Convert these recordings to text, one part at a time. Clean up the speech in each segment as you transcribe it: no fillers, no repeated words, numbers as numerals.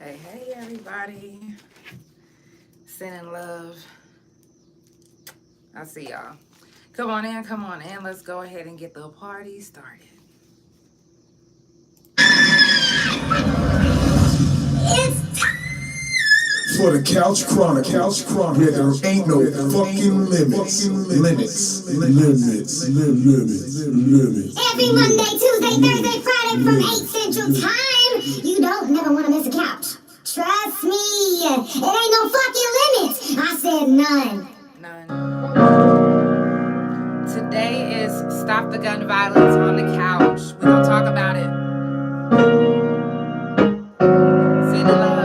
Hey, everybody. Sending love. I see y'all. Come on in. Let's go ahead and get the party started. For the Couch Chronicles, where there ain't no fucking limits. Every Monday, Tuesday, Thursday, Friday from 8 Central Time. You don't never want to miss a couch. Trust me, it ain't no fucking limits. I said none. Today is Stop the Gun Violence on the Couch. We're going to talk about it. Send the love.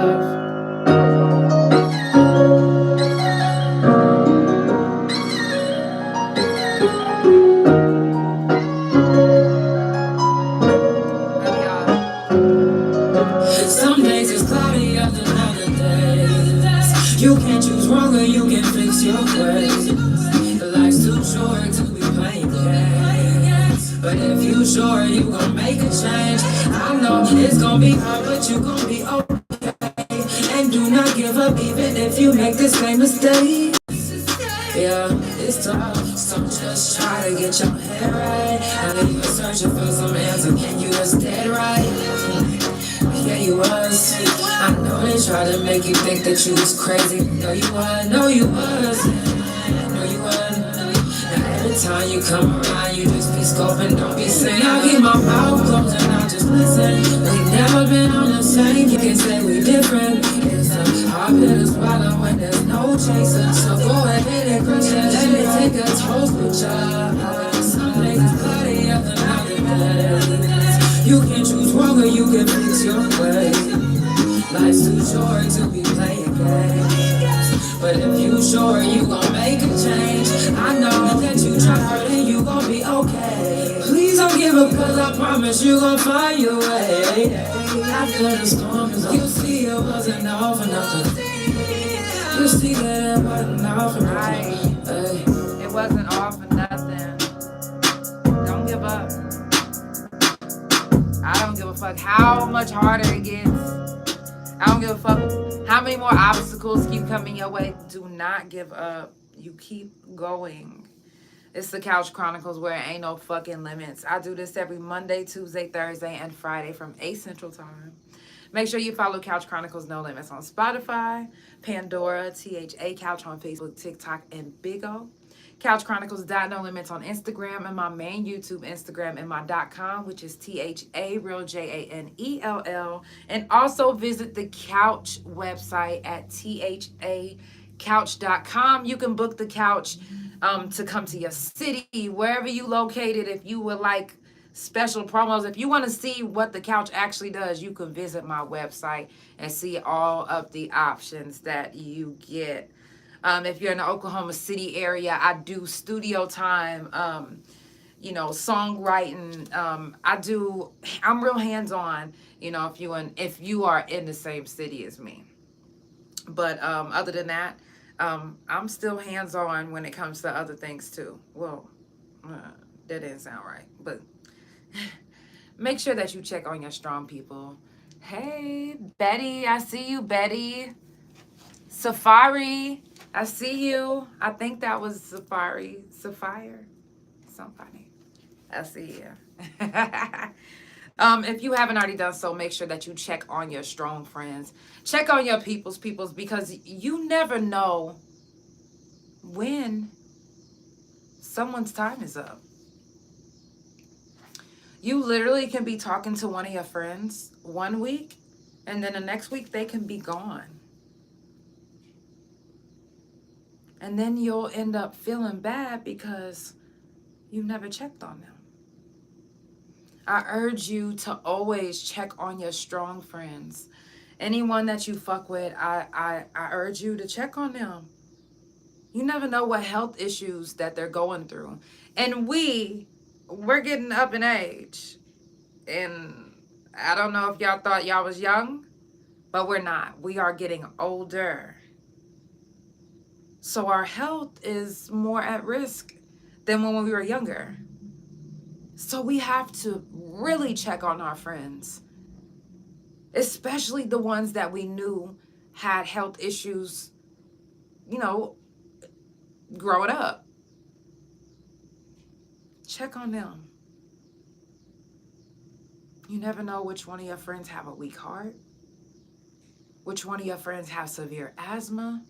Some days it's cloudy, other days you can choose wrong or you can fix your ways. Life's too short to be playing games, but if you sure you gon' make a change, I know it's gon' be hard, but you gon' be okay. And do not give up even if you make the same mistake. Yeah, it's tough, so just try to get your head right. I know you were searching for some answer, can you just dead right? Yeah, you was. I know they tried to make you think that you was crazy. No, you was. No, you was. No, you was. Now every time you come around, you just be scoping, don't be saying. I keep my mouth closed and I just listen. We never been on the same. You can say we different. It's a hard pill to swallow when there's no chaser. So go ahead and crush it. Let me take a toast with ya. Some days it's cloudy, other days you can choose wrong or you can fix your way. Life's too short to be playing games, but if you sure you gon' make a change, I know that you try hard and you gon' be okay. Please don't give up, cause I promise you gon' find your way. After the storm is over, you see it wasn't all for nothing. You see that it wasn't all for nothing. It wasn't all for nothing. Don't give up. I don't give a fuck how much harder it gets. I don't give a fuck how many more obstacles keep coming your way. Do not give up. You keep going. It's the Couch Chronicles where it ain't no fucking limits. I do this every Monday, Tuesday, Thursday, and Friday from 8 Central Time. Make sure you follow Couch Chronicles No Limits on Spotify, Pandora, THA Couch on Facebook, TikTok, and Big O. Couch Chronicles No Limits on Instagram, and my main YouTube Instagram and my .com, which is THA Real JANELL. And also visit the Couch website at THACouch.com. You can book the couch to come to your city, wherever you located. If you would like special promos, if you want to see what the couch actually does, you can visit my website and see all of the options that you get. If you're in the Oklahoma City area, I do studio time, songwriting. I'm real hands-on, if you are in the same city as me. But other than that, I'm still hands-on when it comes to other things too. Well, that didn't sound right, but make sure that you check on your strong people. Hey, Betty, I see you, Betty. Safari, I see you. I think that was Safari. Sapphire? Somebody. I see you. If you haven't already done so, make sure that you check on your strong friends. Check on your peoples, because you never know when someone's time is up. You literally can be talking to one of your friends one week, and then the next week they can be gone. And then you'll end up feeling bad because you never checked on them. I urge you to always check on your strong friends. Anyone that you fuck with, I urge you to check on them. You never know what health issues that they're going through. And we're getting up in age. And I don't know if y'all thought y'all was young, but we're not. We are getting older. So our health is more at risk than when we were younger. So we have to really check on our friends. especially the ones that we knew had health issues, you know, growing up. Check on them. You never know which one of your friends have a weak heart, which one of your friends have severe asthma.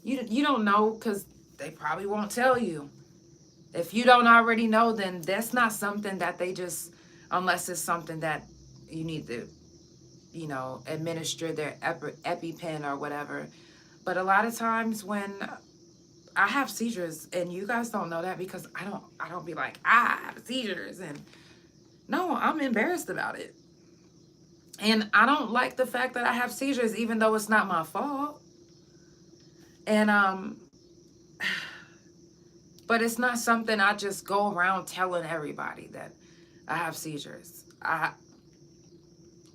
You don't know, because they probably won't tell you. If you don't already know, then that's not something that they just, unless it's something that you need to, you know, administer their EpiPen or whatever. But a lot of times when I have seizures, and you guys don't know that, because I don't be like, I have seizures, and no, I'm embarrassed about it. And I don't like the fact that I have seizures, even though it's not my fault. And but it's not something I just go around telling everybody that I have seizures.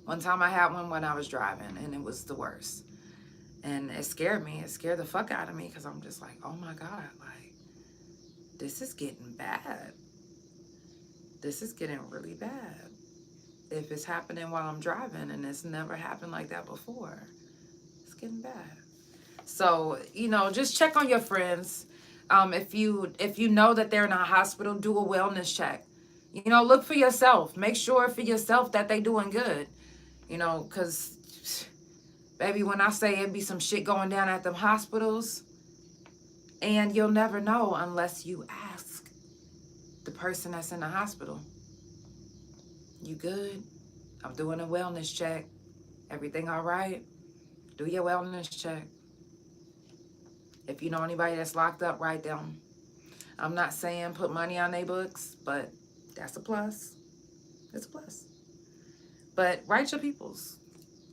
One time I had one when I was driving, and it was the worst. And it scared me. It scared the fuck out of me, because I'm just like, oh my God, like, this is getting bad. This is getting really bad. If it's happening while I'm driving, and it's never happened like that before, it's getting bad. So, you know, just check on your friends. If you know that they're in a hospital, do a wellness check. You know, look for yourself. Make sure for yourself that they doing good. You know, because, baby, when I say it be some shit going down at them hospitals, and you'll never know unless you ask the person that's in the hospital. You good? I'm doing a wellness check. Everything all right? Do your wellness check. If you know anybody that's locked up, write them. I'm not saying put money on their books, but that's a plus. It's a plus. But write your peoples.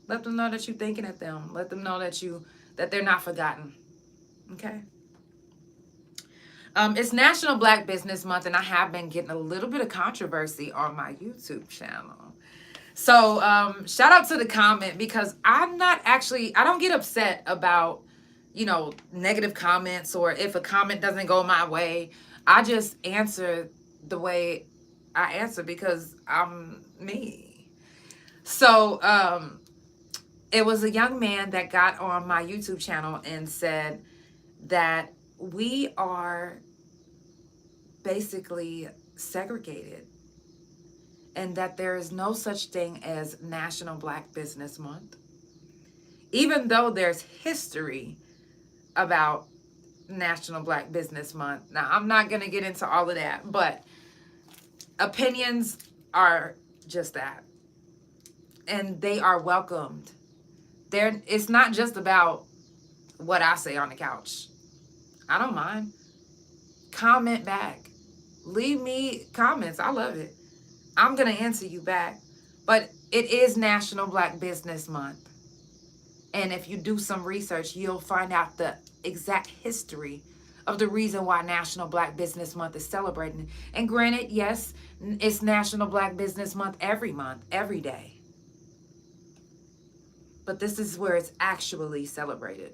Let them know that you're thinking of them. Let them know that they're not forgotten. Okay? It's National Black Business Month, and I have been getting a little bit of controversy on my YouTube channel. So shout out to the comment, because I don't get upset about, you know, negative comments, or if a comment doesn't go my way. I just answer the way I answer, because I'm me. So it was a young man that got on my YouTube channel and said that we are basically segregated, and that there is no such thing as National Black Business Month, even though there's history about National Black Business Month. Now, I'm not going to get into all of that, but opinions are just that, and they are welcomed. It's not just about what I say on the couch. I don't mind. Comment back. Leave me comments. I love it. I'm going to answer you back. But it is National Black Business Month. And if you do some research, you'll find out the exact history of the reason why National Black Business Month is celebrating. And granted, yes, it's National Black Business Month, every day. But this is where it's actually celebrated.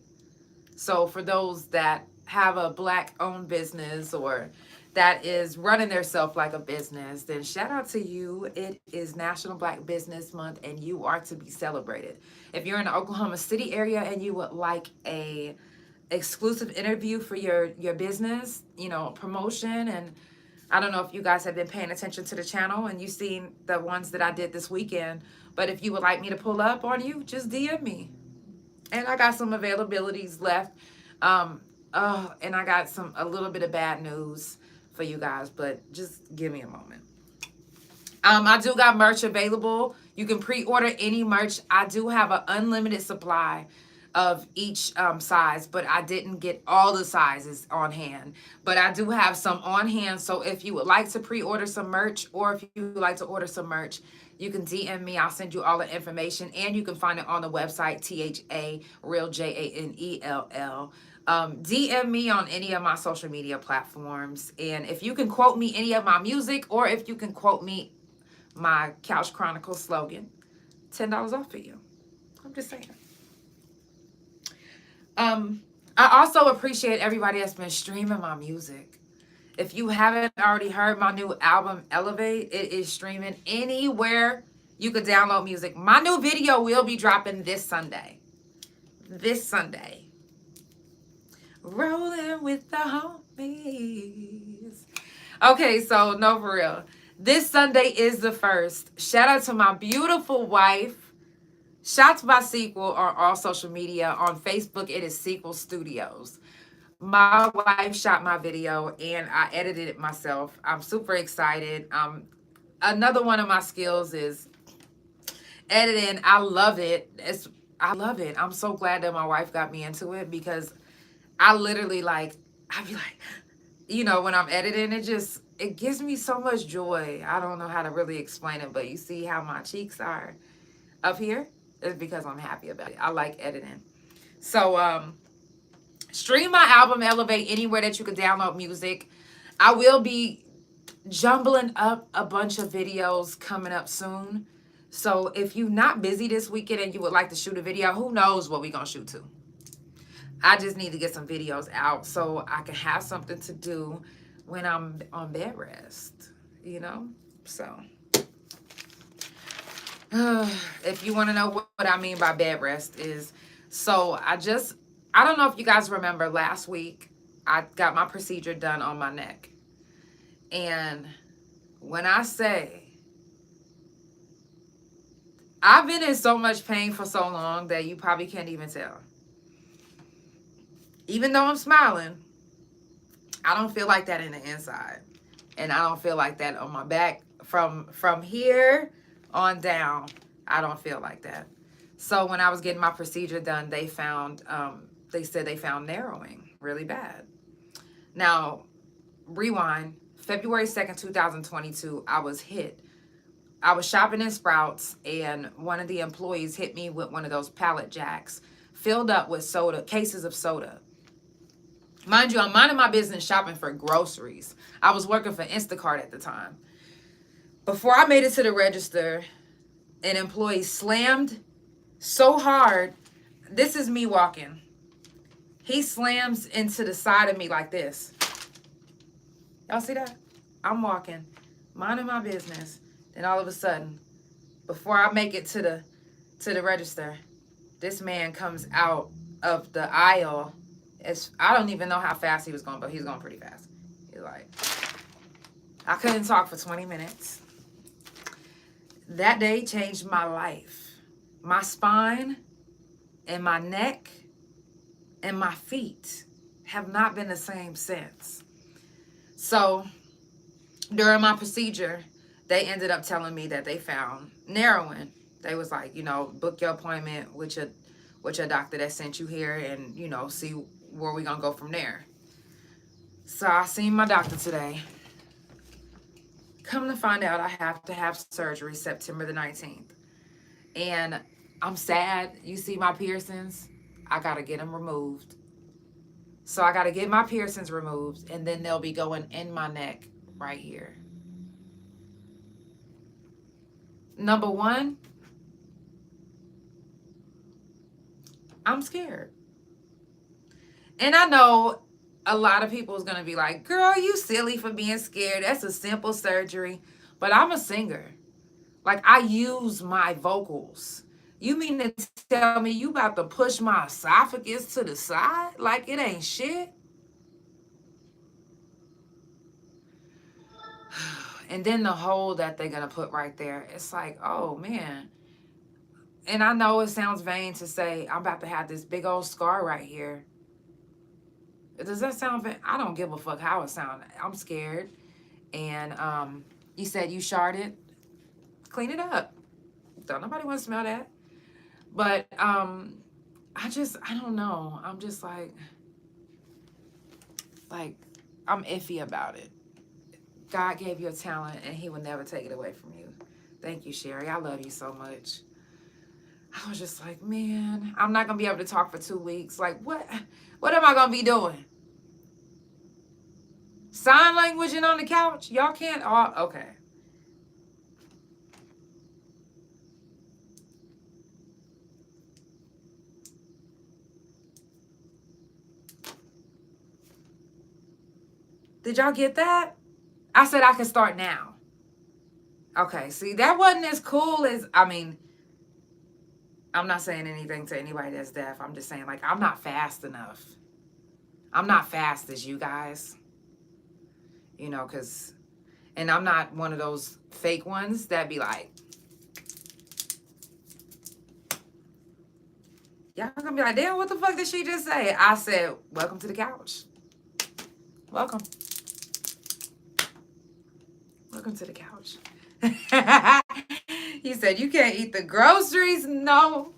So for those that have a Black-owned business, or that is running theirself like a business, then shout out to you. It is National Black Business Month, and you are to be celebrated. If you're in the Oklahoma City area and you would like a exclusive interview for your business, you know, promotion, and I don't know if you guys have been paying attention to the channel and you've seen the ones that I did this weekend, but if you would like me to pull up on you, just DM me. And I got some availabilities left. And I got a little bit of bad news for you guys, but just give me a moment. I do got merch available. You can pre-order any merch. I do have an unlimited supply of each size, but I didn't get all the sizes on hand. But I do have some on hand, so if you would like to pre-order some merch, or if you would like to order some merch, you can DM me. I'll send you all the information, and you can find it on the website, THA Janell. DM me on any of my social media platforms, and if you can quote me any of my music, or if you can quote me my Couch Chronicles slogan, $10 off for you. I'm just saying. I also appreciate everybody that's been streaming my music. If you haven't already heard my new album, Elevate, it is streaming anywhere you could download music. My new video will be dropping this Sunday. This Sunday. Rolling with the homies. Okay, so no, for real. This Sunday is the 1st. Shout out to my beautiful wife. Shots by Sequel on all social media. On Facebook, it is Sequel Studios. My wife shot my video and I edited it myself. I'm super excited. Another one of my skills is editing. I love it. I love it. I'm so glad that my wife got me into it because I literally I'd be like, when I'm editing, it gives me so much joy. I don't know how to really explain it, but you see how my cheeks are up here? It's because I'm happy about it. I like editing. So, stream my album, Elevate, anywhere that you can download music. I will be jumbling up a bunch of videos coming up soon. So if you're not busy this weekend and you would like to shoot a video, who knows what we're going to shoot to. I just need to get some videos out so I can have something to do when I'm on bed rest, So if you want to know what I mean by bed rest is, so I don't know if you guys remember last week, I got my procedure done on my neck. And when I say I've been in so much pain for so long that you probably can't even tell. Even though I'm smiling, I don't feel like that in the inside. And I don't feel like that on my back. From here on down, I don't feel like that. So when I was getting my procedure done, they said they found narrowing really bad. Now, rewind, February 2nd, 2022, I was hit. I was shopping in Sprouts and one of the employees hit me with one of those pallet jacks filled up with cases of soda. Mind you, I'm minding my business shopping for groceries. I was working for Instacart at the time. Before I made it to the register, an employee slammed so hard. This is me walking. He slams into the side of me like this. Y'all see that? I'm walking, minding my business. Then all of a sudden, before I make it to the register, this man comes out of the aisle. I don't even know how fast he was going, but he was going pretty fast. He's like, I couldn't talk for 20 minutes. That day changed my life. My spine and my neck and my feet have not been the same since. So during my procedure, they ended up telling me that they found narrowing. They was like, book your appointment with your doctor that sent you here and, see where we gonna go from there. So I seen my doctor today. Come to find out I have to have surgery September the 19th. And I'm sad. You see my piercings? I gotta get them removed. So I gotta get my piercings removed and then they'll be going in my neck right here. Number one, I'm scared. And I know a lot of people is going to be like, girl, you silly for being scared. That's a simple surgery. But I'm a singer. Like, I use my vocals. You mean to tell me you about to push my esophagus to the side? Like it ain't shit? And then the hole that they're going to put right there, it's like, oh, man. And I know it sounds vain to say I'm about to have this big old scar right here. Does that sound vain? I don't give a fuck how it sounds. I'm scared. And you said you sharded. Clean it up. Don't nobody want to smell that. But I don't know. I'm just like I'm iffy about it. God gave you a talent and he will never take it away from you. Thank you, Sherry. I love you so much. I was just like, man, I'm not going to be able to talk for 2 weeks. Like, what am I going to be doing? Sign language and on the couch? Y'all can't all, okay. Did y'all get that? I said I can start now. Okay, see, that wasn't as cool as, I mean, I'm not saying anything to anybody that's deaf. I'm just saying, like, I'm not fast enough. I'm not fast as you guys. You know, because, and I'm not one of those fake ones that be like, y'all gonna be like, damn, what the fuck did she just say? I said, welcome to the couch. Welcome. Welcome to the couch. He said, you can't eat the groceries? No.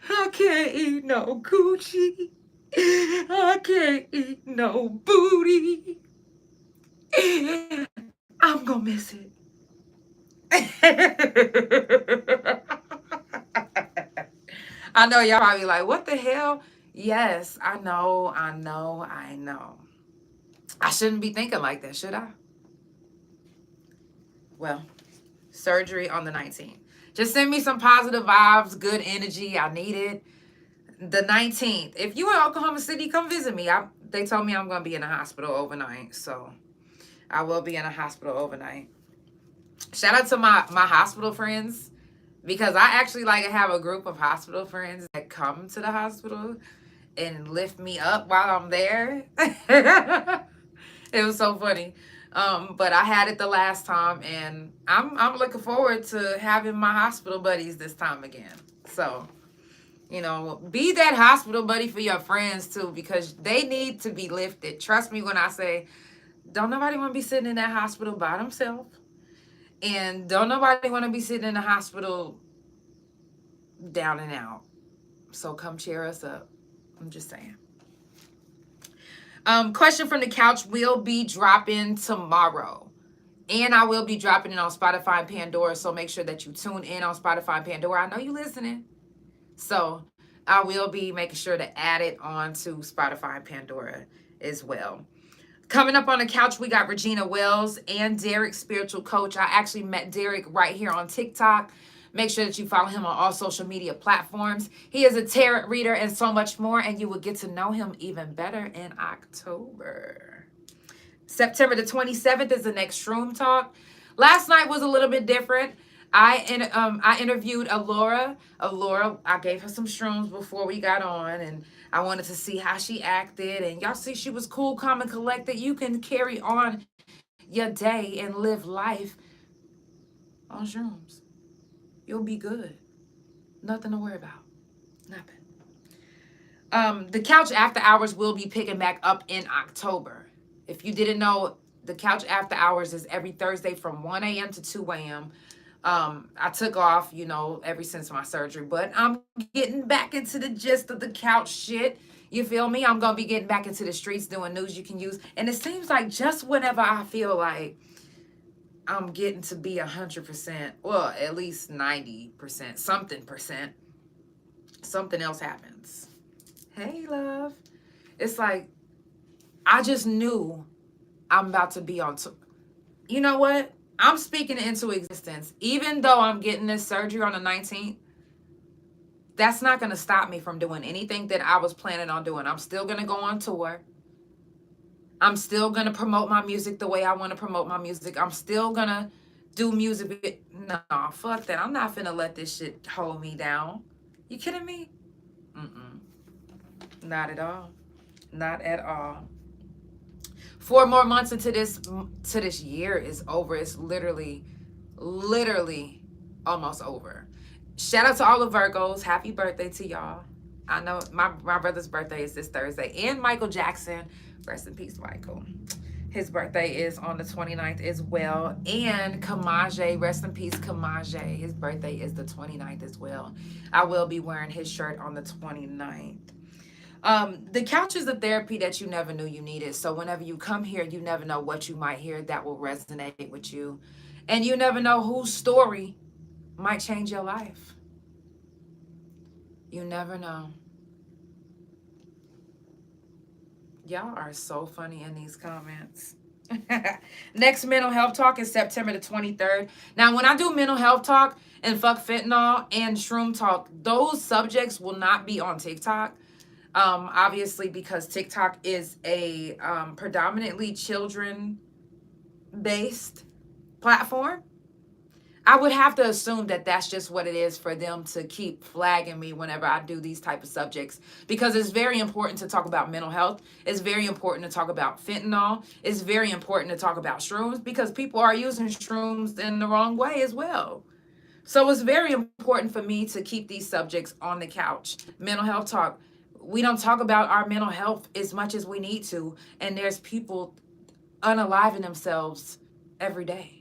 I can't eat no coochie. I can't eat no booty. I'm gonna miss it. I know y'all probably like, what the hell? Yes, I know. I shouldn't be thinking like that, should I? Well, surgery on the 19th. Just send me some positive vibes, good energy. I need it. The 19th. If you in Oklahoma City, come visit me. They told me I'm going to be in a hospital overnight. So I will be in a hospital overnight. Shout out to my hospital friends. Because I actually like to have a group of hospital friends that come to the hospital and lift me up while I'm there. It was so funny. But I had it the last time, and I'm looking forward to having my hospital buddies this time again. So, you know, be that hospital buddy for your friends too, because they need to be lifted. Trust me when I say, don't nobody want to be sitting in that hospital by themselves. And don't nobody want to be sitting in the hospital down and out. So come cheer us up. I'm just saying. Question from the couch will be dropping tomorrow. And I will be dropping it on Spotify and Pandora. So make sure that you tune in on Spotify and Pandora. I know you listening. So I will be making sure to add it onto Spotify and Pandora as well. Coming up on the couch, we got Regina Wells and Derek, spiritual coach. I actually met Derek right here on TikTok. Make sure that you follow him on all social media platforms. He is a tarot reader and so much more, and you will get to know him even better in October. September the 27th is the next Shroom Talk. Last night was a little bit different. I interviewed Alora. I gave her some shrooms before we got on, and I wanted to see how she acted. And y'all see she was cool, calm, and collected. You can carry on your day and live life on shrooms. You'll be good. Nothing to worry about. Nothing. The Couch After Hours will be picking back up in October. If you didn't know, the Couch After Hours is every Thursday from 1 a.m. to 2 a.m. I took off, you know, ever since my surgery, but I'm getting back into the gist of the couch shit. You feel me? I'm going to be getting back into the streets doing news you can use. And it seems like just whenever I feel like I'm getting to be 100%, well, at least 90%, something else happens. Hey, love. It's like, I just knew I'm about to be on, you know what? I'm speaking it into existence. Even though I'm getting this surgery on the 19th, that's not going to stop me from doing anything that I was planning on doing. I'm still going to go on tour. I'm still going to promote my music the way I want to promote my music. I'm still going to do music. No, fuck that. I'm not finna let this shit hold me down. You kidding me? Not at all. Not at all. 4 more months into this year is over. It's literally almost over. Shout out to all the Virgos. Happy birthday to y'all. I know my brother's birthday is this Thursday. And Michael Jackson. Rest in peace, Michael. His birthday is on the 29th as well. And Kamaje, rest in peace, Kamaje. His birthday is the 29th as well. I will be wearing his shirt on the 29th. The couch is a therapy that you never knew you needed. So whenever you come here, you never know what you might hear that will resonate with you. And you never know whose story might change your life. You never know. Y'all are so funny in these comments. Next mental health talk is September the 23rd. Now, when I do mental health talk and fuck fentanyl and shroom talk, those subjects will not be on TikTok. Obviously, because TikTok is a predominantly children-based platform. I would have to assume that that's just what it is for them to keep flagging me whenever I do these type of subjects, because it's very important to talk about mental health. It's very important to talk about fentanyl. It's very important to talk about shrooms, because people are using shrooms in the wrong way as well. So it's very important for me to keep these subjects on the couch. Mental health talk. We don't talk about our mental health as much as we need to, and there's people unaliving themselves every day.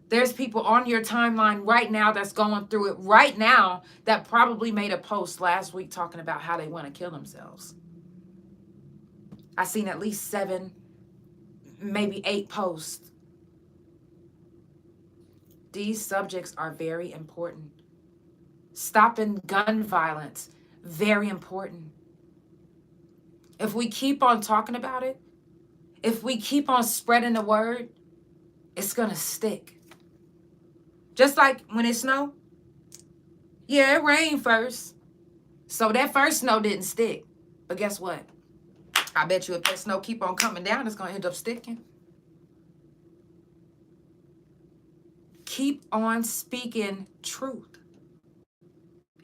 There's people on your timeline right now that's going through it right now that probably made a post last week talking about how they want to kill themselves. I seen at least 7, maybe 8 posts. These subjects are very important. Stopping gun violence, very important. If we keep on talking about it, if we keep on spreading the word, it's going to stick. Just like when it snowed. Yeah, it rained first. So that first snow didn't stick. But guess what? I bet you if that snow keep on coming down, it's going to end up sticking. Keep on speaking truth.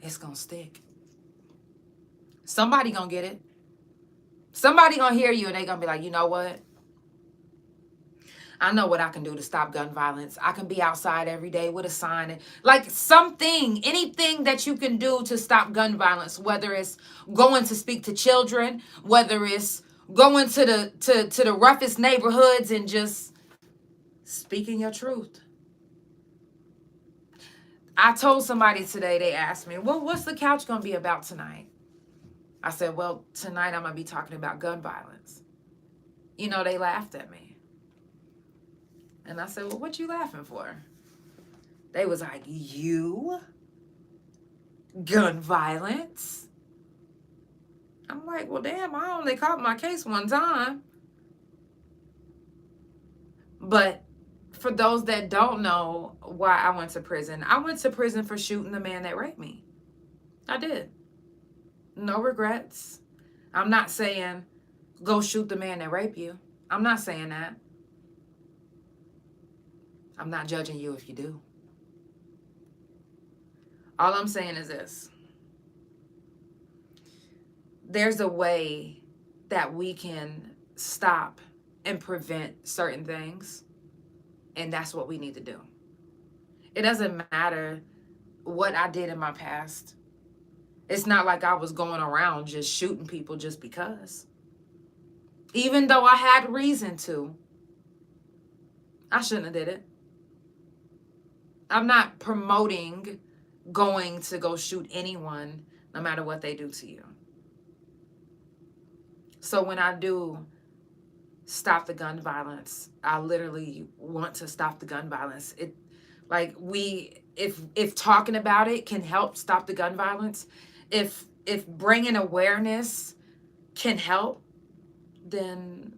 It's going to stick. Somebody going to get it. Somebody going to hear you and they going to be like, you know what? I know what I can do to stop gun violence. I can be outside every day with a sign. And like something, anything that you can do to stop gun violence, whether it's going to speak to children, whether it's going to the roughest neighborhoods and just speaking your truth. I told somebody today, they asked me, well, what's the couch going to be about tonight? I said, well, tonight I'm going to be talking about gun violence. You know, they laughed at me. And I said, well, what you laughing for? They was like, you? Gun violence? I'm like, well, damn, I only caught my case one time. But for those that don't know why I went to prison for shooting the man that raped me. I did. No regrets. I'm not saying go shoot the man that raped you. I'm not saying that. I'm not judging you if you do. All I'm saying is this. There's a way that we can stop and prevent certain things, and that's what we need to do. It doesn't matter what I did in my past. It's not like I was going around just shooting people just because. Even though I had reason to, I shouldn't have did it. I'm not promoting going to go shoot anyone, no matter what they do to you. So when I do stop the gun violence, I literally want to stop the gun violence. If talking about it can help stop the gun violence, if bringing awareness can help, then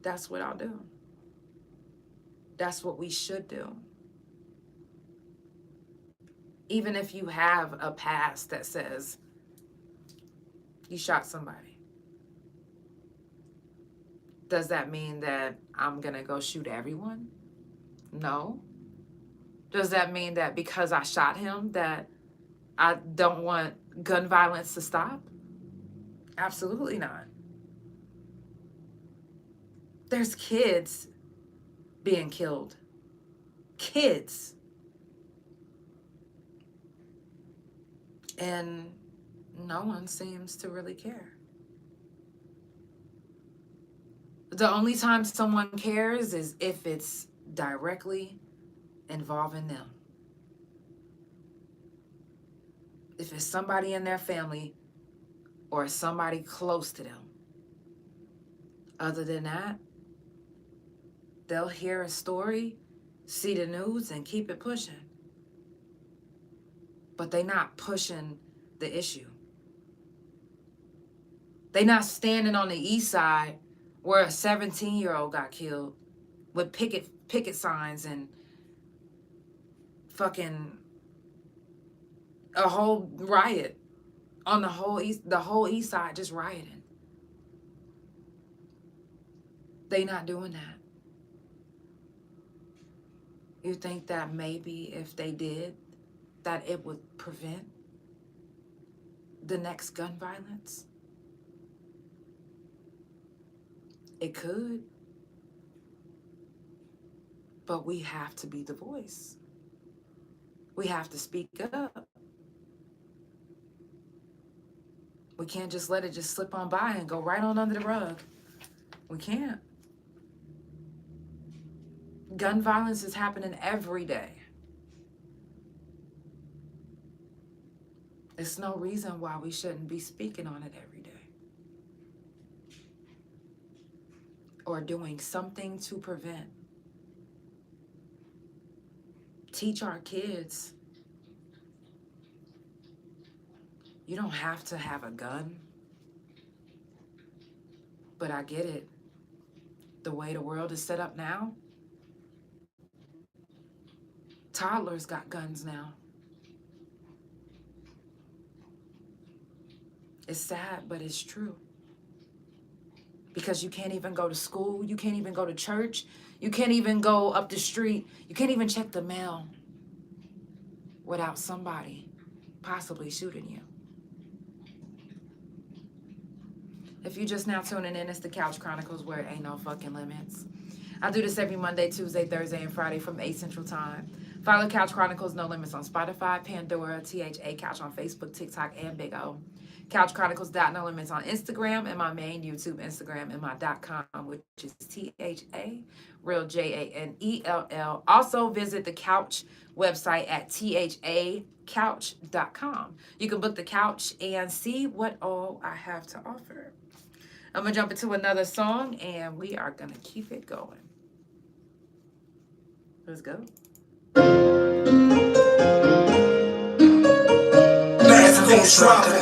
that's what I'll do. That's what we should do. Even if you have a past that says you shot somebody, does that mean that I'm going to go shoot everyone? No. Does that mean that because I shot him that I don't want gun violence to stop? Absolutely not. There's kids being killed. Kids. And no one seems to really care. The only time someone cares is if it's directly involving them. If it's somebody in their family or somebody close to them. Other than that, they'll hear a story, see the news, and keep it pushing. But they're not pushing the issue. They're not standing on the east side where a 17-year-old got killed with picket signs and fucking a whole riot on the whole east side, just rioting. They not doing that. You think that maybe if they did, that it would prevent the next gun violence? It could. But we have to be the voice. We have to speak up. We can't just let it just slip on by and go right on under the rug. We can't. Gun violence is happening every day. There's no reason why we shouldn't be speaking on it every day. Or doing something to prevent. Teach our kids. You don't have to have a gun. But I get it. The way the world is set up now, toddlers got guns now. It's sad, but it's true. Because you can't even go to school, you can't even go to church, you can't even go up the street, you can't even check the mail without somebody possibly shooting you. If you just now tuning in, it's the Couch Chronicles, where it ain't no fucking limits. I do this every Monday, Tuesday, Thursday, and Friday from 8 Central Time. Follow Couch Chronicles No Limits on Spotify, Pandora, THA Couch on Facebook, TikTok, and Big O. Couch Chronicles.No Limits on Instagram, and my main YouTube Instagram, and my .com, which is THA, real JANELL. Also visit the Couch website at thacouch.com. You can book the couch and see what all I have to offer. I'm going to jump into another song, and we are going to keep it going. Let's go. Let's go travel.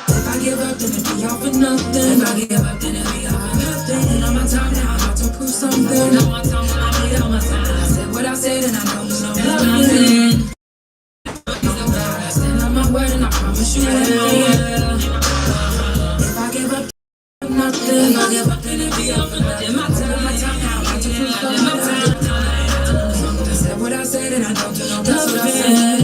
If I give up, then it be all for nothing. If I give up, then it be all for nothing. And on my time now, I'm about to prove something. On my time, I need all my time. I said what I said, and I don't know nothing. I stand on my word, and I promise you that. If I give up, nothing. If I give up, then it be all for nothing. My time now, I'm about to prove something. I said what I said, and I don't know nothing. That's what I said.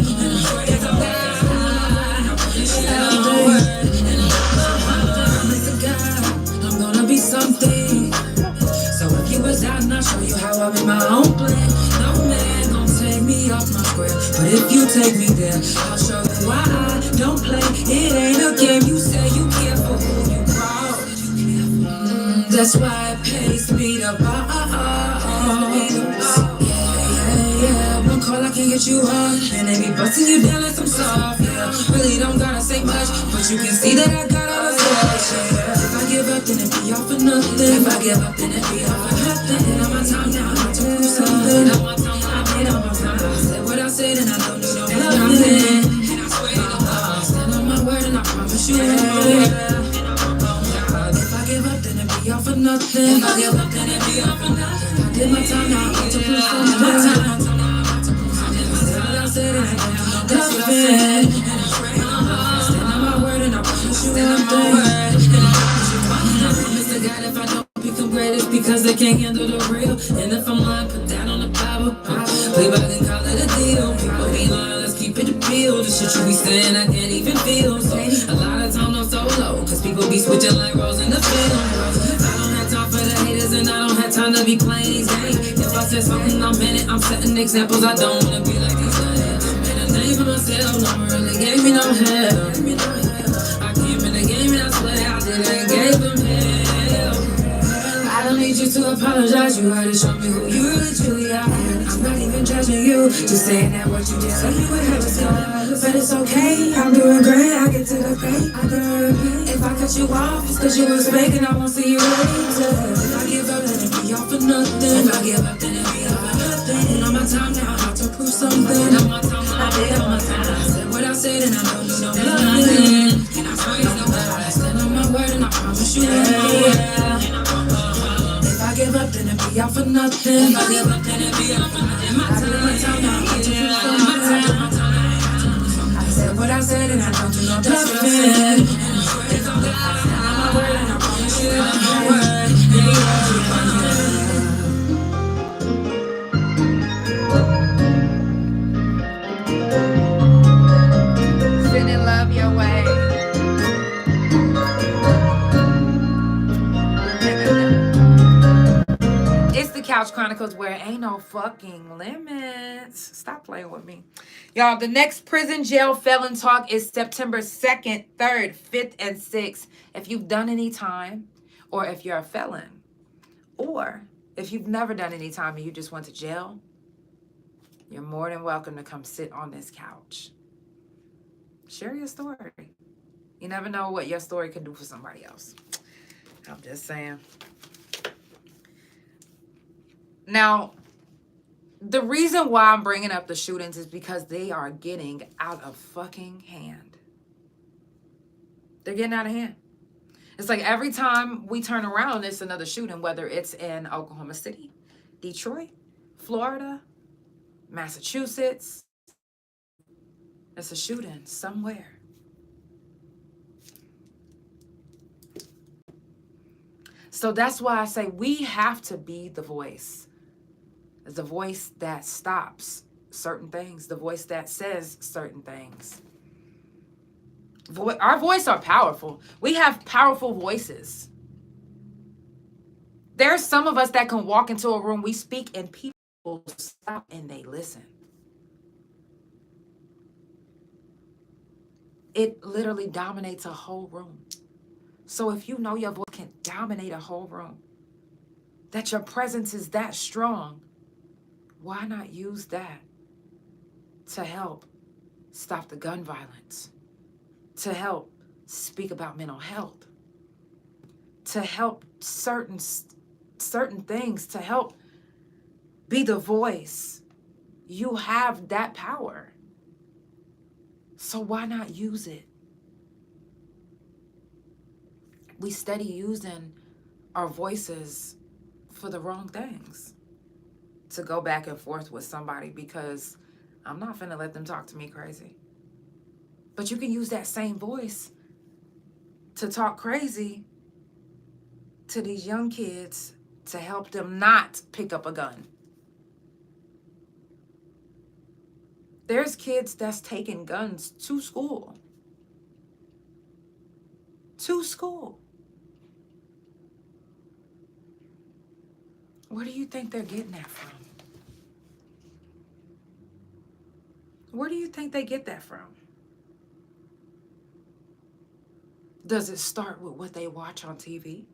I'm gonna be something. So if you was out and I'll show you how I'm in my own plan. No man gon' take me off my square. But if you take me there, I'll show you why I don't play. It ain't a game. You say you care for who you proud. That's why it pays me to ball. Yeah, one call I can get you on. And they be busting you down like some soft. Yeah, really don't gotta say much, but you can see that I got all the stuff. If I give up, then it be all for nothing. If I give up, then it be all for nothing. And on my time now, I'm about to prove something. On my time, I made all my time. I said what I said, and I don't need no nothing. And I swear to God, I stand on my word, and I promise you. If I give up, then it be all for nothing. If I give up, then it be all for nothing. I did my time now, I'm about to prove something. I said and I don't do no nothing. Stand on my word and I promise you everything. I promise to God if I don't become great, it's because they can't handle the real. And if I'm lying, put that on the Bible. Play back and call it a deal. People be lying, let's keep it real. The shit you be saying, I can't even feel. So a lot of times I'm solo, cause people be switching like roles in the film. I don't have time for the haters and I don't have time to be playing these games. If I said something, I'm in it. I'm setting examples, I don't wanna be like these guys. For myself, no one really gave me no help. I came in the game and I swear I didn't give them hell. I don't need you to apologize, you already showed me who you really truly are. I'm not even judging you, just saying that what you did so you would have to stop. But it's okay, I'm doing great, I get to the great. I can repeat. If I cut you off, it's cause you was fake and I won't see you later. If I give up, then it be all for nothing. If I give up, then it be all for nothing. And on my time now, I'm about to prove something. On my time, I did all my time. I said what I said and I don't do no nothing. And I swear to God, I stand on my word and I promise you that. If I give up, then it be all for nothing. If I give up, then it be all for nothing. I did my time now, I'm about to prove something. I said what I said and I don't do no nothing. If I stand on my word and I promise you that. Couch Chronicles, where it ain't no fucking limits. Stop playing with me. Y'all, the next prison jail felon talk is September 2nd, 3rd, 5th, and 6th. If you've done any time, or if you're a felon, or if you've never done any time and you just went to jail, you're more than welcome to come sit on this couch. Share your story. You never know what your story can do for somebody else. I'm just saying. Now, the reason why I'm bringing up the shootings is because they are getting out of fucking hand. They're getting out of hand. It's like every time we turn around, it's another shooting, whether it's in Oklahoma City, Detroit, Florida, Massachusetts. It's a shooting somewhere. So that's why I say we have to be the voice that stops certain things, the voice that says certain things. Our voices are powerful. We have powerful voices. There's some of us that can walk into a room, we speak, and people stop and they listen. It literally dominates a whole room. So if you know your voice can dominate a whole room, that your presence is that strong, why not use that to help stop the gun violence, to help speak about mental health, to help certain things, to help be the voice? You have that power. So why not use it? We study using our voices for the wrong things. To go back and forth with somebody because I'm not finna let them talk to me crazy. But you can use that same voice to talk crazy to these young kids to help them not pick up a gun. There's kids that's taking guns to school. To school. Where do you think they're getting that from? Where do you think they get that from? Does it start with what they watch on TV?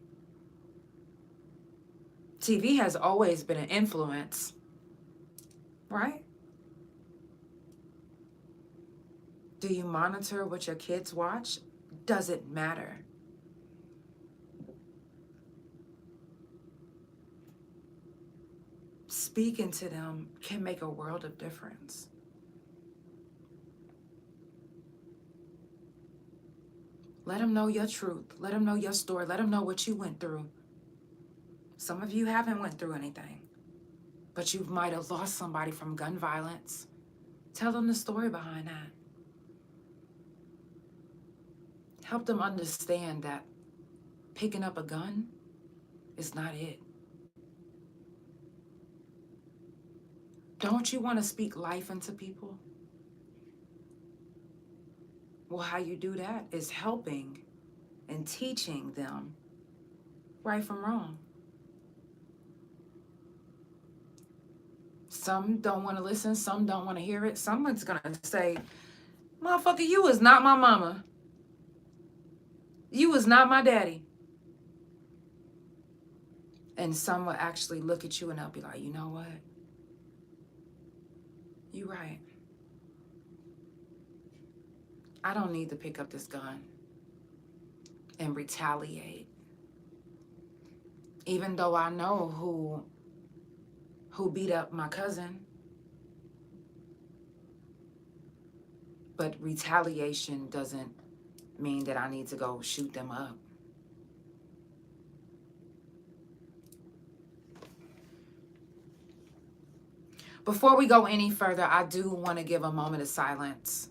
TV has always been an influence, right? Do you monitor what your kids watch? Does it matter? Speaking to them can make a world of difference. Let them know your truth. Let them know your story. Let them know what you went through. Some of you haven't went through anything, but you might have lost somebody from gun violence. Tell them the story behind that. Help them understand that picking up a gun is not it. Don't you want to speak life into people? Well, how you do that is helping and teaching them right from wrong. Some don't want to listen. Some don't want to hear it. Someone's going to say, motherfucker, you is not my mama. You is not my daddy. And some will actually look at you and they'll be like, you know what? You're right. I don't need to pick up this gun and retaliate. Even though I know who beat up my cousin. But retaliation doesn't mean that I need to go shoot them up. Before we go any further, I do want to give a moment of silence.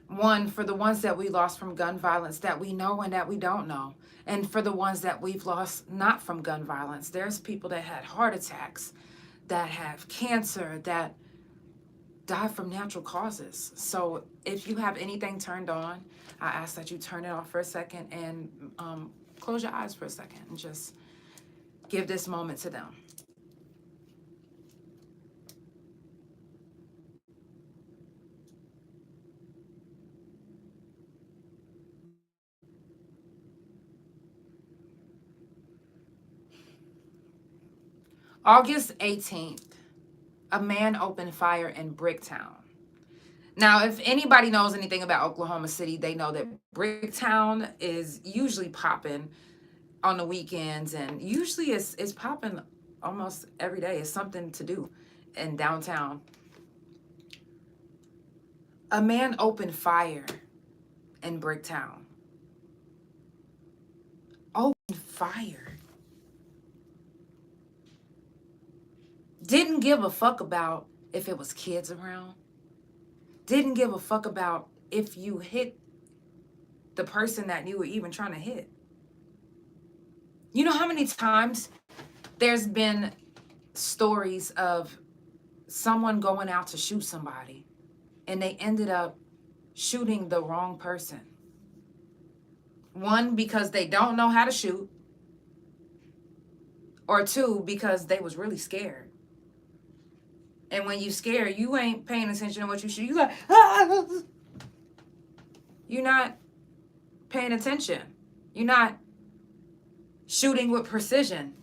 One, for the ones that we lost from gun violence that we know and that we don't know. And for the ones that we've lost not from gun violence. There's people that had heart attacks, that have cancer, that died from natural causes. So if you have anything turned on, I ask that you turn it off for a second and close your eyes for a second and just give this moment to them. August 18th, a man opened fire in Bricktown. Now, if anybody knows anything about Oklahoma City, they know that Bricktown is usually popping on the weekends, and usually it's popping almost every day. It's something to do in downtown. A man opened fire in Bricktown. Opened fire. Didn't give a fuck about if it was kids around. Didn't give a fuck about if you hit the person that you were even trying to hit. You know how many times there's been stories of someone going out to shoot somebody and they ended up shooting the wrong person? One, because they don't know how to shoot, or two, because they was really scared. And when you scared, you ain't paying attention to what you shoot. You like, ah! You're not paying attention. You're not shooting with precision.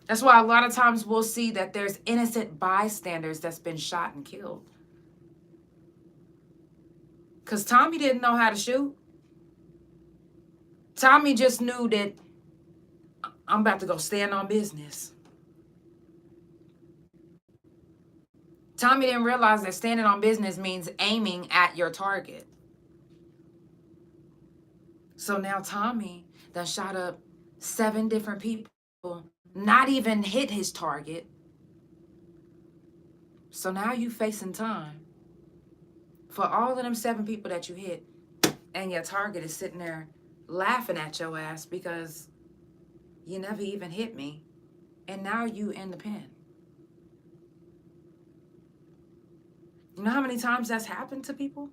That's why a lot of times we'll see that there's innocent bystanders that's been shot and killed. Because Tommy didn't know how to shoot. Tommy just knew that I'm about to go stand on business. Tommy didn't realize that standing on business means aiming at your target. So now Tommy done shot up 7 different people, not even hit his target. So now you facing time for all of them 7 people that you hit, and your target is sitting there laughing at your ass because you never even hit me, and now you in the pen. You know how many times that's happened to people?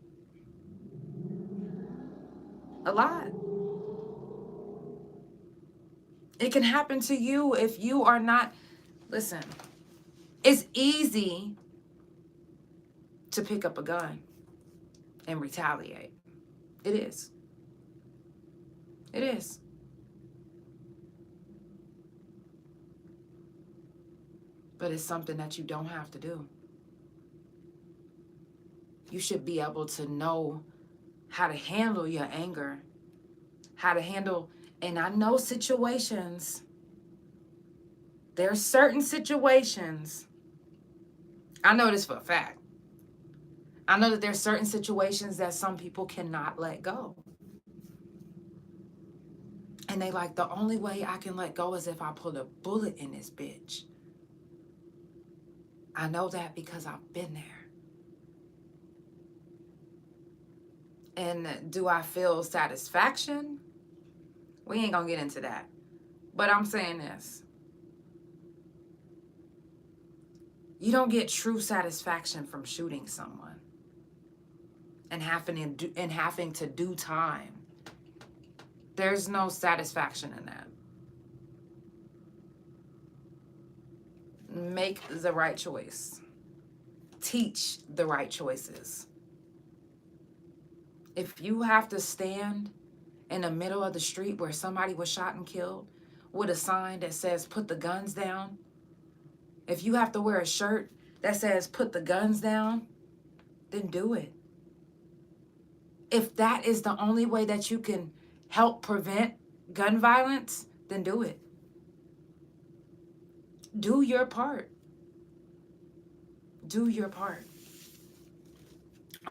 A lot. It can happen to you if you are not... Listen, it's easy to pick up a gun and retaliate. It is. It is. But it's something that you don't have to do. You should be able to know how to handle your anger, how to handle, and I know situations, there are certain situations, I know this for a fact. I know that there's certain situations that some people cannot let go. And they like, the only way I can let go is if I put a bullet in this bitch. I know that because I've been there. And do I feel satisfaction? We ain't gonna get into that. But I'm saying this. You don't get true satisfaction from shooting someone and having to do time. There's no satisfaction in that. Make the right choice. Teach the right choices. If you have to stand in the middle of the street where somebody was shot and killed with a sign that says, put the guns down, if you have to wear a shirt that says, put the guns down, then do it. If that is the only way that you can help prevent gun violence, then do it. Do your part. Do your part.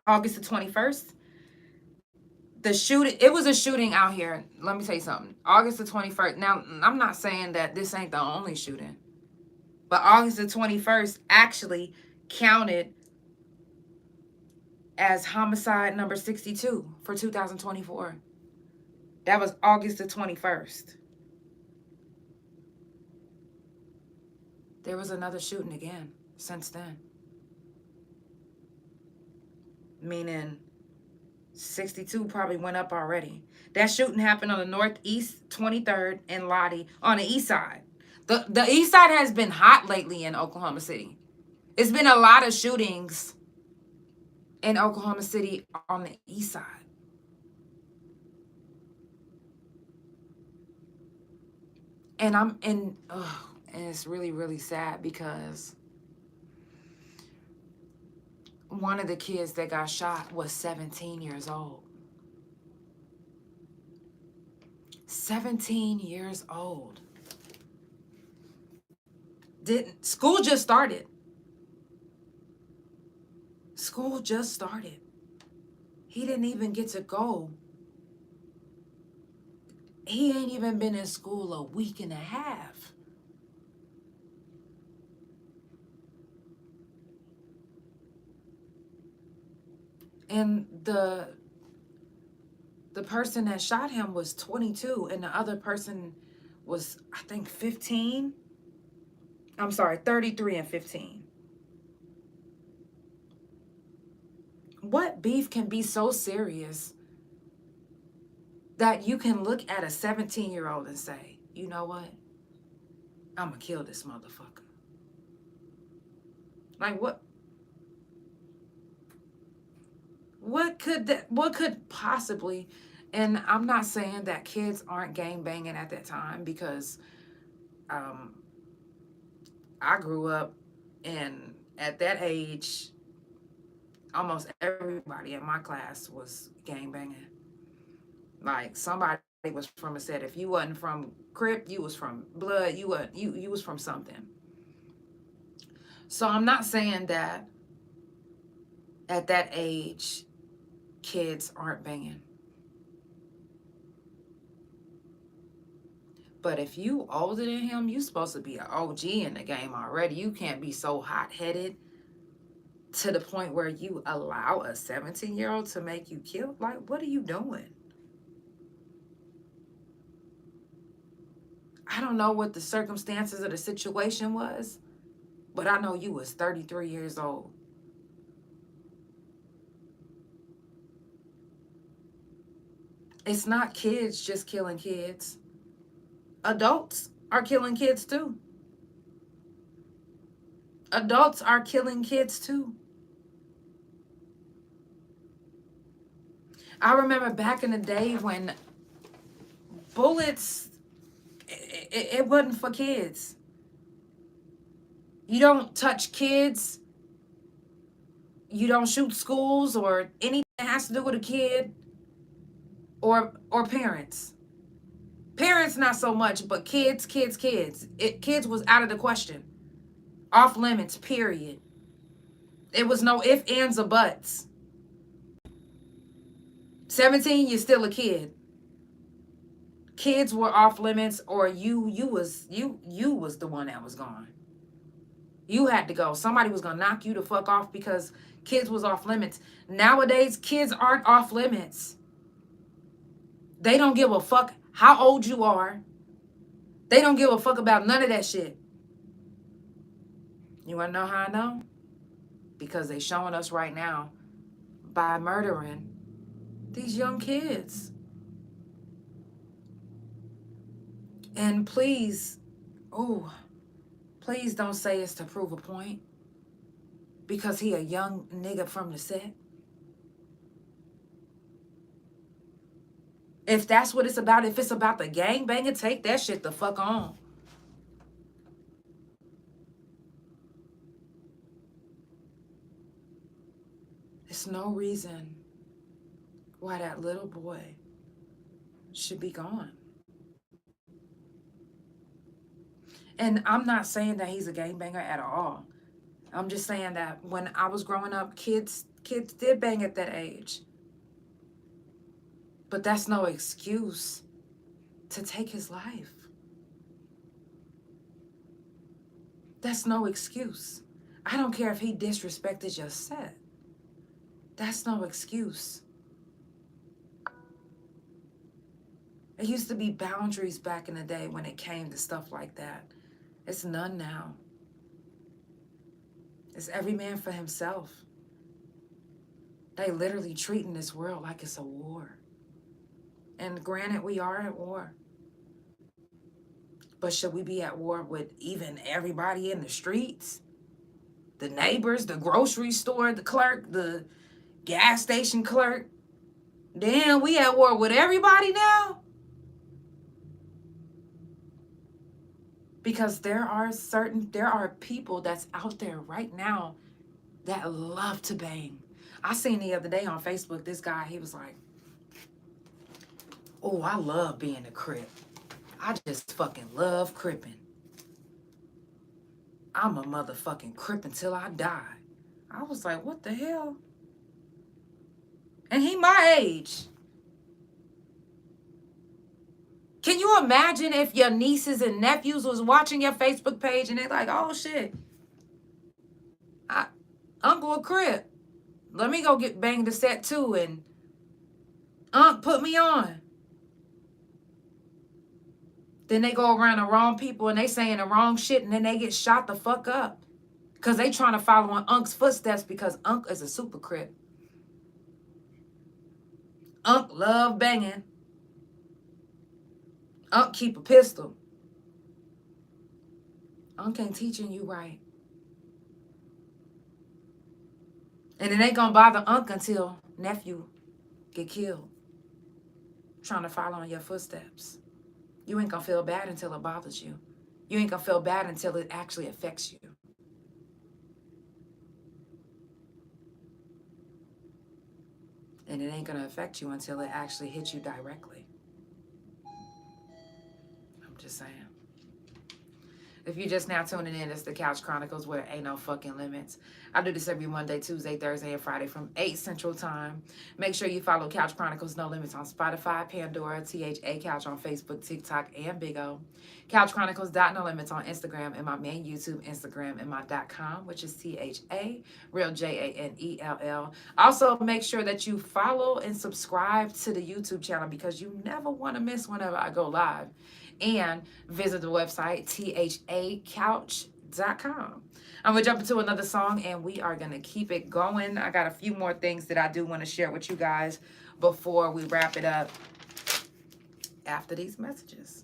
August the 21st, it was a shooting out here. Let me tell you something. August the 21st. Now, I'm not saying that this ain't the only shooting, but August the 21st actually counted as homicide number 62 for 2024. That was August the 21st. There was another shooting again since then. Meaning 62 probably went up already. That shooting happened on the Northeast 23rd and Lottie on the east side. The east side has been hot lately in Oklahoma City. It's been a lot of shootings in Oklahoma City on the east side. And And it's really, really sad because one of the kids that got shot was 17 years old. 17 years old. School just started. School just started. He didn't even get to go. He ain't even been in school a week and a half. And the person that shot him was 22, and the other person was, I think, 15. I'm sorry, 33 and 15. What beef can be so serious that you can look at a 17-year-old and say, you know what? I'm gonna kill this motherfucker. Like, what could possibly, and I'm not saying that kids aren't gang banging at that time, because I grew up, and at that age, almost everybody in my class was gang banging. Like, somebody was from a set. If you wasn't from Crip, you was from Blood. You was from something. So I'm not saying that at that age, kids aren't banging. But if you older than him, you supposed to be an OG in the game already. You can't be so hot-headed to the point where you allow a 17-year-old to make you kill. Like, what are you doing? I don't know what the circumstances of the situation was, but I know you was 33 years old. It's not kids just killing kids. Adults are killing kids too. Adults are killing kids too. I remember back in the day when bullets, it wasn't for kids. You don't touch kids. You don't shoot schools or anything that has to do with a kid or parents. Parents, not so much, but kids. Kids was out of the question. Off limits, period. It was no ifs, ands, or buts. 17, you're still a kid. Kids were off limits, or you was the one that was gone. You had to go. Somebody was gonna knock you the fuck off because kids was off limits. Nowadays, kids aren't off limits. They don't give a fuck how old you are. They don't give a fuck about none of that shit. You wanna know how I know? Because they showing us right now by murdering these young kids. And please don't say it's to prove a point, because he a young nigga from the set. If that's what it's about, if it's about the gang banging, take that shit the fuck on. There's no reason why that little boy should be gone. And I'm not saying that he's a gangbanger at all. I'm just saying that when I was growing up, kids did bang at that age. But that's no excuse to take his life. That's no excuse. I don't care if he disrespected your set. That's no excuse. There used to be boundaries back in the day when it came to stuff like that. It's none now. It's every man for himself. They literally treating this world like it's a war. And granted, we are at war. But should we be at war with even everybody in the streets? The neighbors, the grocery store, the clerk, the gas station clerk? Damn, we at war with everybody now? Because there are people that's out there right now that love to bang. I seen the other day on Facebook, this guy, he was like, oh, I love being a crip. I just fucking love cripping. I'm a motherfucking crip until I die. I was like, what the hell? And he my age. Can you imagine if your nieces and nephews was watching your Facebook page and they like, oh shit, Uncle a crip. Let me go get banged to set too, and Unc put me on. Then they go around the wrong people and they saying the wrong shit, and then they get shot the fuck up. Because they trying to follow in Unc's footsteps because Unc is a super crip. Unc love banging. Unc keep a pistol. Unc ain't teaching you right. And it ain't gonna bother Unc until nephew get killed. Trying to follow in your footsteps. You ain't gonna feel bad until it bothers you. You ain't gonna feel bad until it actually affects you. And it ain't gonna affect you until it actually hits you directly. I'm just saying. If you're just now tuning in, it's the Couch Chronicles where ain't no fucking limits. I do this every Monday, Tuesday, Thursday, and Friday from 8 Central Time. Make sure you follow Couch Chronicles No Limits on Spotify, Pandora, THA Couch on Facebook, TikTok, and Big O. CouchChronicles.No Limits on Instagram and my main YouTube Instagram and my .com, which is THA, real JANELL. Also, make sure that you follow and subscribe to the YouTube channel because you never want to miss whenever I go live. And visit the website, thacouch.com. I'm going to jump into another song, and we are going to keep it going. I got a few more things that I do want to share with you guys before we wrap it up after these messages.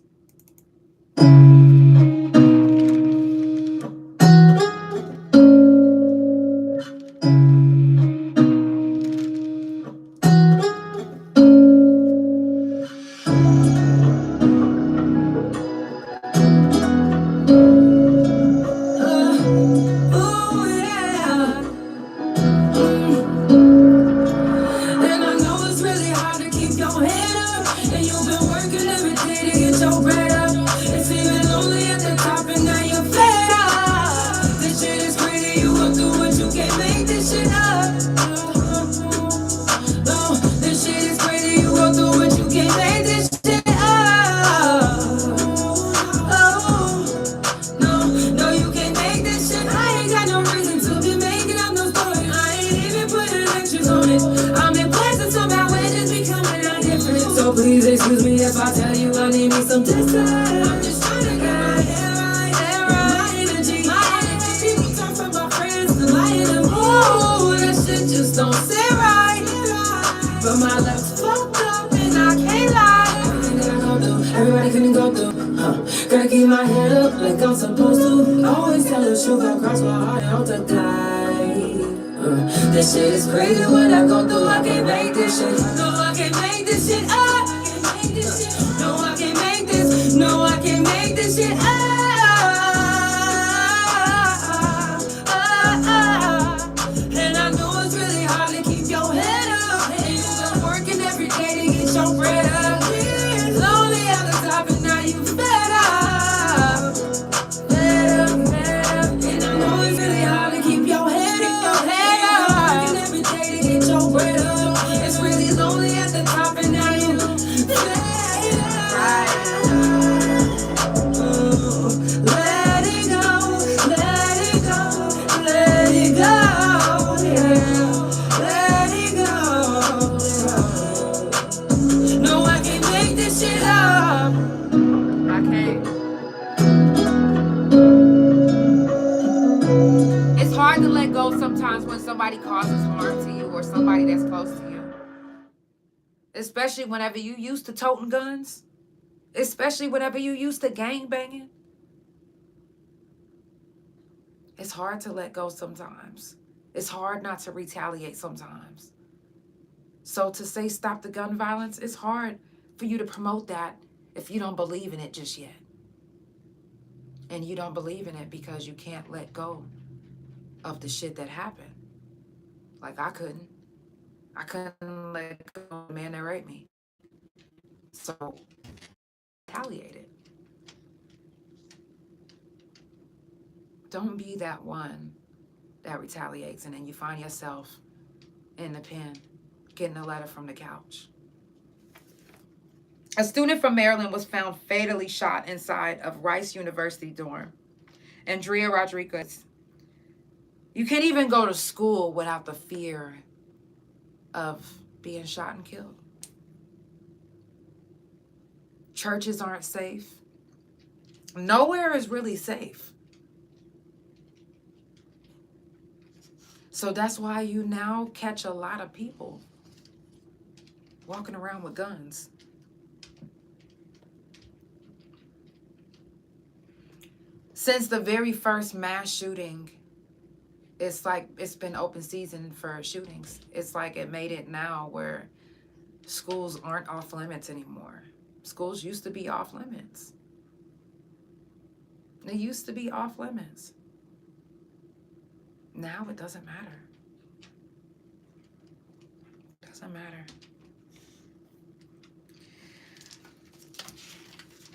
Please excuse me if I tell you I need me some distance. I'm just trying to get my head right. My energy will come from my friends to light them. Ooh, that shit just don't sit right. But my luck's fucked up and I can't lie. Everything that I go through, everybody couldn't go through. Gotta keep my head up like I'm supposed to. Always tell the truth, I cross my heart out to die. This shit is crazy what I go through. I can't make this shit. No, I can't make this shit up. No, I can't make this. No, I can't make this shit up. And I know it's really hard to keep your head up. And you've been working every day to get your bread up. Lonely at the top and now you fed up. And I know it's really hard to keep your head up. Working every day to get your bread up. It's really lonely at the top and now you fed up. Let it go, let it go, let it go, yeah. Let it go. No, I can't make this shit up. I can't. It's hard to let go sometimes when somebody causes harm to you or somebody that's close to you. Especially whenever you used to toting guns. Especially whenever you used to gang banging. It's hard to let go sometimes. It's hard not to retaliate sometimes. So to say stop the gun violence, it's hard for you to promote that if you don't believe in it just yet. And you don't believe in it because you can't let go of the shit that happened. Like I couldn't. I couldn't let go of the man that raped me. So retaliated. Don't be that one that retaliates and then you find yourself in the pen getting a letter from the couch. A student from Maryland was found fatally shot inside of Rice University dorm. Andrea Rodriguez. You can't even go to school without the fear of being shot and killed. Churches aren't safe. Nowhere is really safe. So that's why you now catch a lot of people walking around with guns. Since the very first mass shooting, it's like it's been open season for shootings. It's like it made it now where schools aren't off limits anymore. Schools used to be off limits. They used to be off limits. Now it doesn't matter. Doesn't matter.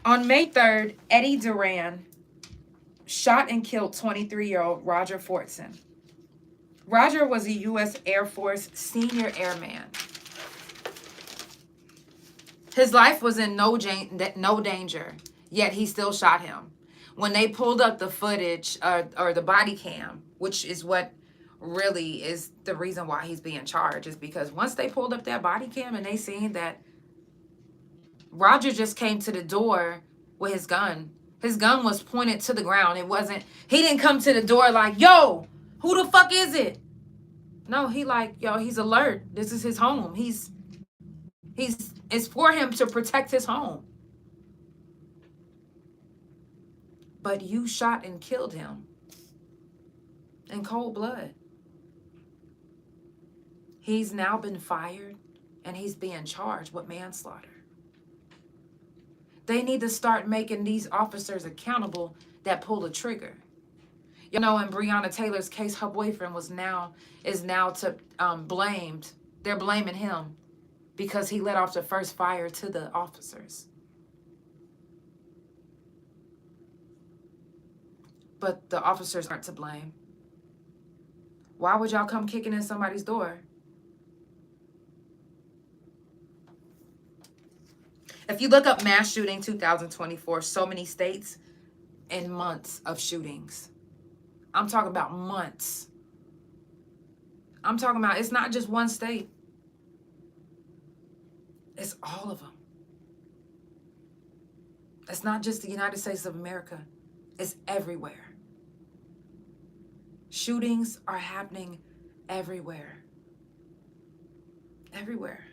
On May 3rd, Eddie Duran shot and killed 23-year-old Roger Fortson. Roger was a U.S. Air Force senior airman. His life was in no danger, yet he still shot him. When they pulled up the footage or the body cam, which is what really is the reason why he's being charged, is because once they pulled up that body cam and they seen that Roger just came to the door with his gun. His gun was pointed to the ground. He didn't come to the door like, yo, who the fuck is it? No, he like, yo, he's alert. This is his home. It's for him to protect his home. But you shot and killed him in cold blood. He's now been fired and he's being charged with manslaughter. They need to start making these officers accountable that pull the trigger. You know, in Breonna Taylor's case, her boyfriend is now blamed. They're blaming him because he let off the first fire to the officers. But the officers aren't to blame. Why would y'all come kicking in somebody's door? If you look up mass shooting 2024, so many states and months of shootings. I'm talking about months. I'm talking about it's not just one state. It's all of them. It's not just the United States of America. It's everywhere. Shootings are happening everywhere. Everywhere.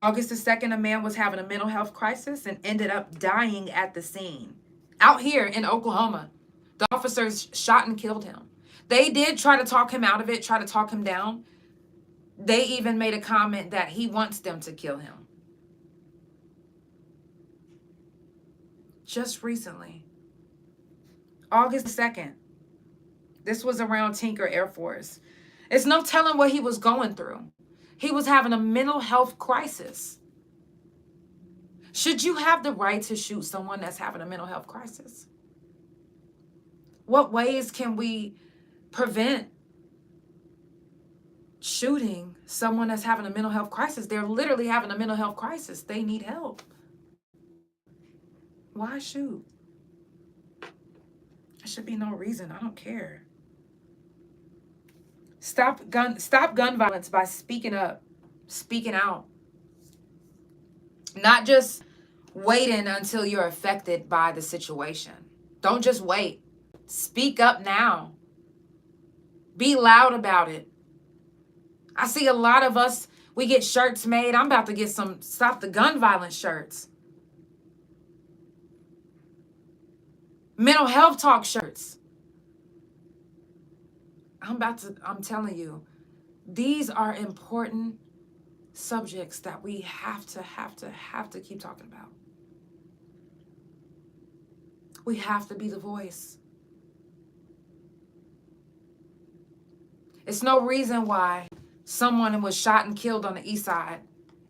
August the 2nd, a man was having a mental health crisis and ended up dying at the scene. Out here in Oklahoma, the officers shot and killed him. They did try to talk him out of it, try to talk him down. They even made a comment that he wants them to kill him. Just recently, August 2nd, this was around Tinker Air Force. It's no telling what he was going through. He was having a mental health crisis. Should you have the right to shoot someone that's having a mental health crisis? What ways can we prevent shooting someone that's having a mental health crisis? They're literally having a mental health crisis. They need help. Why shoot? There should be no reason. I don't care. Stop gun violence by speaking up, speaking out. Not just waiting until you're affected by the situation. Don't just wait. Speak up now. Be loud about it. I see a lot of us, we get shirts made. I'm about to get some Stop the Gun Violence shirts. Mental health talk shirts. I'm telling you, these are important subjects that we have to keep talking about. We have to be the voice. It's no reason why someone was shot and killed on the east side.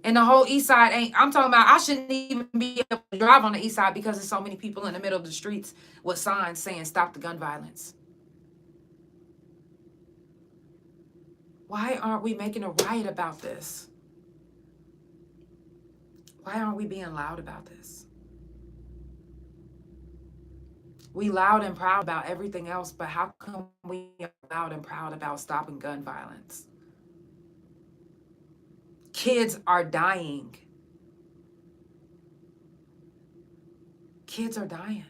And the whole east side ain't, I'm talking about, I shouldn't even be able to drive on the east side because there's so many people in the middle of the streets with signs saying stop the gun violence. Why aren't we making a riot about this? Why aren't we being loud about this? We loud and proud about everything else, but how come we are loud and proud about stopping gun violence? Kids are dying. Kids are dying.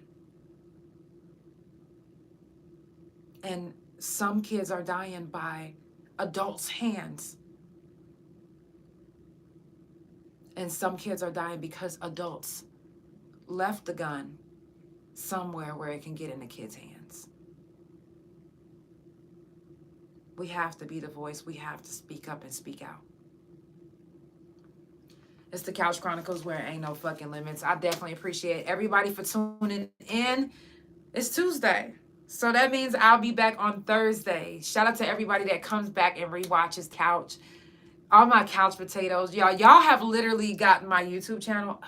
And some kids are dying by adults' hands. And some kids are dying because adults left the gun somewhere where it can get in the kids' hands. We have to be the voice. We have to speak up and speak out. It's the Couch Chronicles where ain't no fucking limits. I definitely appreciate everybody for tuning in. It's Tuesday, so that means I'll be back on Thursday. Shout out to everybody that comes back and rewatches Couch. All my couch potatoes. Y'all have literally gotten my YouTube channel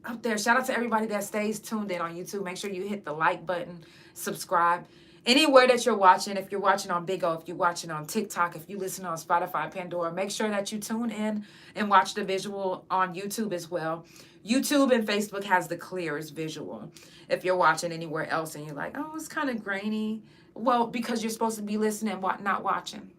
up there. Shout out to everybody that stays tuned in on YouTube. Make sure you hit the like button, subscribe. Anywhere that you're watching, if you're watching on Big O, if you're watching on TikTok, if you listen on Spotify Pandora, make sure that you tune in and watch the visual on YouTube as well. YouTube and Facebook has the clearest visual. If you're watching anywhere else and you're like, oh, it's kind of grainy. Well, because you're supposed to be listening, not watching.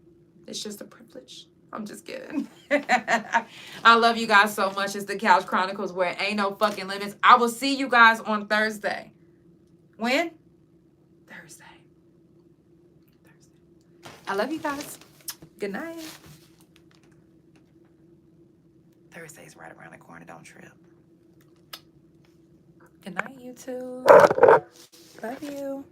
It's just a privilege. I'm just kidding. I love you guys so much. It's the Couch Chronicles where ain't no fucking limits. I will see you guys on Thursday. When? Thursday. I love you guys. Good night. Thursday's right around the corner. Don't trip. Good night, YouTube. Love you.